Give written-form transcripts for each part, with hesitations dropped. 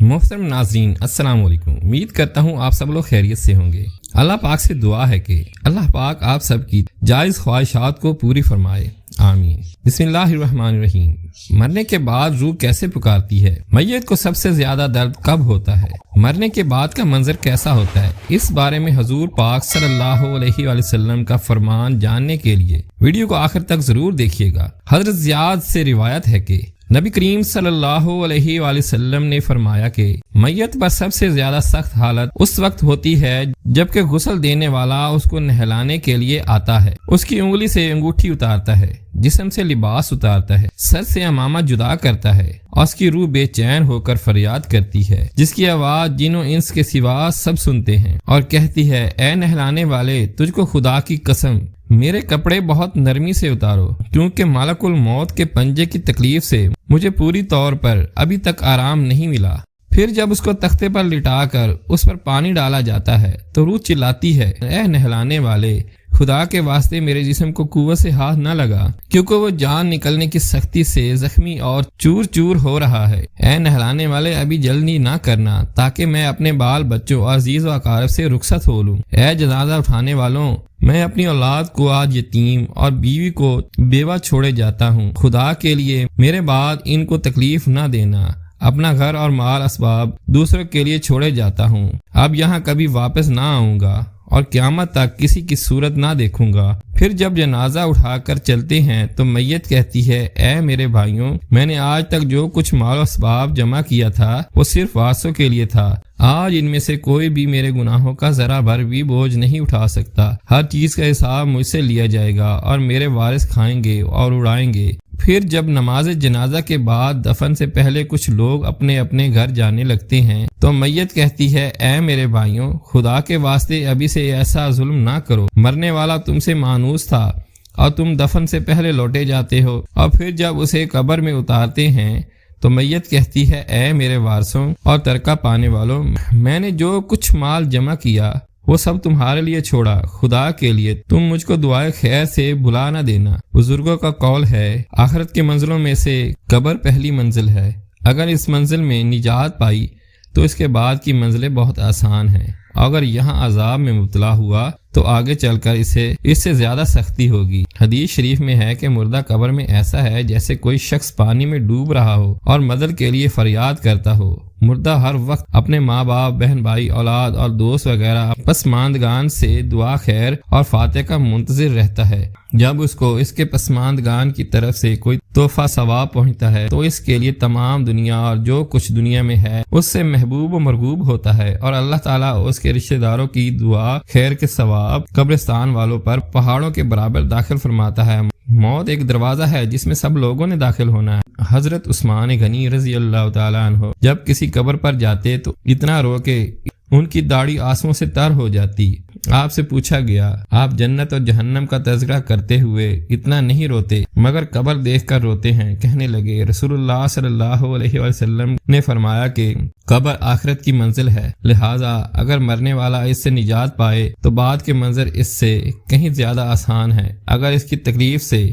محترم ناظرین السلام علیکم، امید کرتا ہوں آپ سب لوگ خیریت سے ہوں گے۔ اللہ پاک سے دعا ہے کہ اللہ پاک آپ سب کی جائز خواہشات کو پوری فرمائے، آمین۔ بسم اللہ الرحمن الرحیم۔ مرنے کے بعد روح کیسے پکارتی ہے؟ میت کو سب سے زیادہ درد کب ہوتا ہے؟ مرنے کے بعد کا منظر کیسا ہوتا ہے؟ اس بارے میں حضور پاک صلی اللہ علیہ وآلہ وسلم کا فرمان جاننے کے لیے ویڈیو کو آخر تک ضرور دیکھیے گا۔ حضرت زیاد سے روایت ہے کہ نبی کریم صلی اللہ علیہ وآلہ وسلم نے فرمایا کہ میت پر سب سے زیادہ سخت حالت اس وقت ہوتی ہے جبکہ غسل دینے والا اس کو نہلانے کے لیے آتا ہے، اس کی انگلی سے انگوٹھی اتارتا ہے، جسم سے لباس اتارتا ہے، سر سے عمامہ جدا کرتا ہے اور اس کی روح بے چین ہو کر فریاد کرتی ہے، جس کی آواز جن و انس کے سوا سب سنتے ہیں، اور کہتی ہے اے نہلانے والے، تجھ کو خدا کی قسم میرے کپڑے بہت نرمی سے اتارو، کیونکہ ملک الموت کے پنجے کی تکلیف سے مجھے پوری طور پر ابھی تک آرام نہیں ملا۔ پھر جب اس کو تختے پر لٹا کر اس پر پانی ڈالا جاتا ہے تو روح چلاتی ہے اے نہلانے والے، خدا کے واسطے میرے جسم کو قوت سے ہاتھ نہ لگا، کیونکہ وہ جان نکلنے کی سختی سے زخمی اور چور چور ہو رہا ہے۔ اے نہلانے والے، ابھی جلدی نہ کرنا تاکہ میں اپنے بال بچوں اور عزیز و اقارب سے رخصت ہو لوں۔ اے جنازہ اٹھانے والوں، میں اپنی اولاد کو آج یتیم اور بیوی کو بیوہ چھوڑے جاتا ہوں، خدا کے لیے میرے بعد ان کو تکلیف نہ دینا۔ اپنا گھر اور مال اسباب دوسروں کے لیے چھوڑے جاتا ہوں، اب یہاں کبھی واپس نہ آؤں گا اور قیامت تک کسی کی صورت نہ دیکھوں گا۔ پھر جب جنازہ اٹھا کر چلتے ہیں تو میت کہتی ہے اے میرے بھائیوں، میں نے آج تک جو کچھ مال و اسباب جمع کیا تھا وہ صرف وارثوں کے لیے تھا، آج ان میں سے کوئی بھی میرے گناہوں کا ذرا بھر بھی بوجھ نہیں اٹھا سکتا، ہر چیز کا حساب مجھ سے لیا جائے گا اور میرے وارث کھائیں گے اور اڑائیں گے۔ پھر جب نماز جنازہ کے بعد دفن سے پہلے کچھ لوگ اپنے اپنے گھر جانے لگتے ہیں تو میت کہتی ہے اے میرے بھائیوں، خدا کے واسطے ابھی سے ایسا ظلم نہ کرو، مرنے والا تم سے مانوس تھا اور تم دفن سے پہلے لوٹے جاتے ہو، اور پھر جب اسے قبر میں اتارتے ہیں تو میت کہتی ہے اے میرے وارثوں اور ترکہ پانے والوں، میں نے جو کچھ مال جمع کیا وہ سب تمہارے لیے چھوڑا، خدا کے لیے تم مجھ کو دعائے خیر سے بھلا نہ دینا۔ بزرگوں کا قول ہے آخرت کے منزلوں میں سے قبر پہلی منزل ہے، اگر اس منزل میں نجات پائی تو اس کے بعد کی منزلیں بہت آسان ہیں، اگر یہاں عذاب میں مبتلا ہوا تو آگے چل کر اس سے زیادہ سختی ہوگی۔ حدیث شریف میں ہے کہ مردہ قبر میں ایسا ہے جیسے کوئی شخص پانی میں ڈوب رہا ہو اور مدد کے لیے فریاد کرتا ہو۔ مردہ ہر وقت اپنے ماں باپ، بہن بھائی، اولاد اور دوست وغیرہ پسماندگان سے دعا خیر اور فاتحہ کا منتظر رہتا ہے۔ جب اس کو اس کے پسماندگان کی طرف سے کوئی تحفہ ثواب پہنچتا ہے تو اس کے لیے تمام دنیا اور جو کچھ دنیا میں ہے اس سے محبوب و مرغوب ہوتا ہے، اور اللہ تعالیٰ اس کے رشتہ داروں کی دعا خیر کے ثواب قبرستان والوں پر پہاڑوں کے برابر داخل فرماتا ہے۔ موت ایک دروازہ ہے جس میں سب لوگوں نے داخل ہونا ہے۔ حضرت عثمان غنی رضی اللہ تعالیٰ عنہ جب کسی قبر پر جاتے تو اتنا رو کہ ان کی داڑھی آنسوؤں سے تر ہو جاتی۔ آپ سے پوچھا گیا آپ جنت اور جہنم کا تذکرہ کرتے ہوئے اتنا نہیں روتے مگر قبر دیکھ کر روتے ہیں؟ کہنے لگے رسول اللہ صلی اللہ علیہ وسلم نے فرمایا کہ قبر آخرت کی منزل ہے، لہٰذا اگر مرنے والا اس سے نجات پائے تو بعد کے منظر اس سے کہیں زیادہ آسان ہے، اگر اس کی تکلیف سے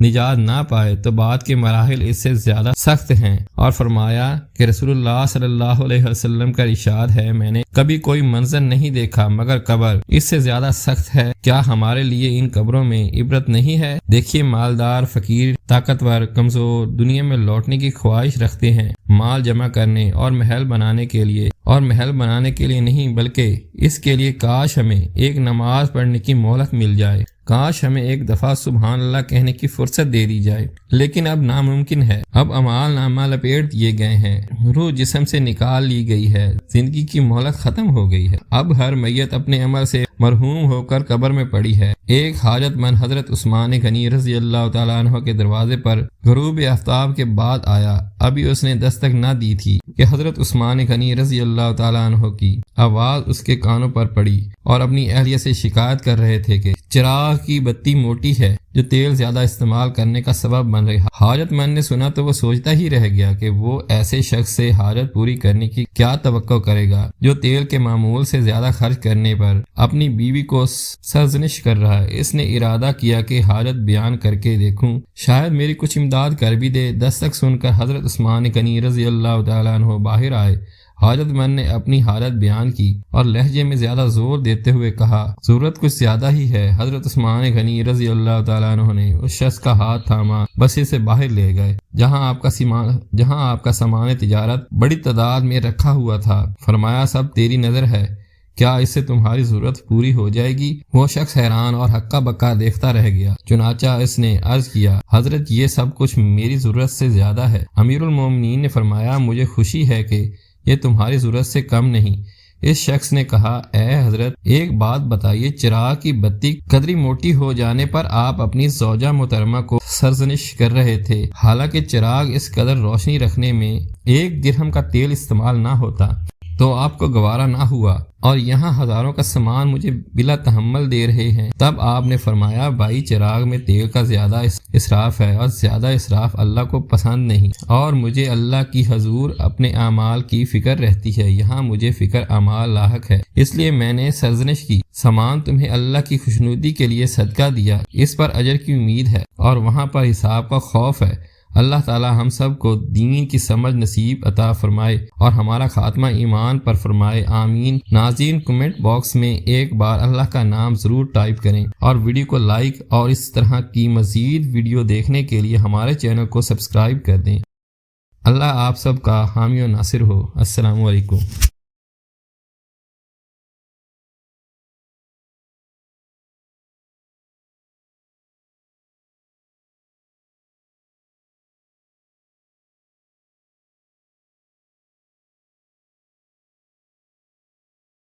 نجات نہ پائے تو بعد کے مراحل اس سے زیادہ سخت ہیں۔ اور فرمایا کہ رسول اللہ صلی اللہ علیہ وسلم کا ارشاد ہے میں نے کبھی کوئی منظر نہیں دیکھا مگر قبر اس سے زیادہ سخت ہے، کیا ہمارے لیے ان قبروں میں عبرت نہیں ہے؟ دیکھیے مالدار، فقیر، طاقتور، کمزور دنیا میں لوٹنے کی خواہش رکھتے ہیں، مال جمع کرنے اور محل بنانے کے لیے نہیں بلکہ اس کے لیے کاش ہمیں ایک نماز پڑھنے کی مہلت مل جائے، کاش ہمیں ایک دفعہ سبحان اللہ کہنے کی فرصت دے دی جائے، لیکن اب ناممکن ہے۔ اب اعمال نامہ لپیٹ دیے گئے ہیں، روح جسم سے نکال لی گئی ہے، زندگی کی مہلت ختم ہو گئی ہے، اب ہر میت اپنے عمل سے مرحوم ہو کر قبر میں پڑی ہے۔ ایک حاجت مند حضرت عثمان غنی رضی اللہ تعالیٰ عنہ کے دروازے پر غروب آفتاب کے بعد آیا، ابھی اس نے دستک نہ دی تھی کہ حضرت عثمان غنی رضی اللہ تعالیٰ عنہ کی آواز اس کے کانوں پر پڑی اور اپنی اہلیہ سے شکایت کر رہے تھے کہ چراغ کی بتی موٹی ہے جو تیل زیادہ استعمال کرنے کا سبب بن رہی۔ حاجت مند نے سنا تو وہ سوچتا ہی رہ گیا کہ وہ ایسے شخص سے حاجت پوری کرنے کی کیا توقع کرے گا جو تیل کے معمول سے زیادہ خرچ کرنے پر اپنی بیوی کو سرزنش کر رہا ہے۔ اس نے ارادہ کیا کہ حاجت بیان کر کے دیکھوں، شاید میری کچھ امداد کر بھی دے۔ دستک سن کر حضرت عثمان غنی رضی اللہ تعالیٰ عنہ باہر آئے حاجت مند نے اپنی حالت بیان کی اور لہجے میں زیادہ زور دیتے ہوئے کہا ضرورت کچھ زیادہ ہی ہے۔ حضرت عثمان غنی رضی اللہ تعالیٰ عنہ نے اس شخص کا ہاتھ تھاما، بسے سے باہر لے گئے جہاں آپ کا سامان تجارت بڑی تعداد میں رکھا ہوا تھا۔ فرمایا سب تیری نظر ہے، کیا اس سے تمہاری ضرورت پوری ہو جائے گی؟ وہ شخص حیران اور ہکا بکا دیکھتا رہ گیا۔ چنانچہ اس نے عرض کیا حضرت یہ سب کچھ میری ضرورت سے زیادہ ہے۔ امیر المومنین نے فرمایا مجھے خوشی ہے کہ یہ تمہاری ضرورت سے کم نہیں۔ اس شخص نے کہا اے حضرت ایک بات بتائیے، چراغ کی بتی قدری موٹی ہو جانے پر آپ اپنی زوجہ محترمہ کو سرزنش کر رہے تھے، حالانکہ چراغ اس قدر روشنی رکھنے میں 1 درہم کا تیل استعمال نہ ہوتا تو آپ کو گوارا نہ ہوا، اور یہاں ہزاروں کا سامان مجھے بلا تحمل دے رہے ہیں۔ تب آپ نے فرمایا بھائی چراغ میں تیل کا زیادہ اسراف ہے، اور زیادہ اسراف اللہ کو پسند نہیں، اور مجھے اللہ کی حضور اپنے اعمال کی فکر رہتی ہے، یہاں مجھے فکر اعمال لاحق ہے، اس لیے میں نے سرزنش کی۔ سامان تمہیں اللہ کی خوشنودی کے لیے صدقہ دیا، اس پر اجر کی امید ہے اور وہاں پر حساب کا خوف ہے۔ اللہ تعالی ہم سب کو دین کی سمجھ نصیب عطا فرمائے اور ہمارا خاتمہ ایمان پر فرمائے، آمین۔ ناظرین کمنٹ باکس میں ایک بار اللہ کا نام ضرور ٹائپ کریں اور ویڈیو کو لائک، اور اس طرح کی مزید ویڈیو دیکھنے کے لیے ہمارے چینل کو سبسکرائب کر دیں۔ اللہ آپ سب کا حامی و ناصر ہو۔ السلام علیکم۔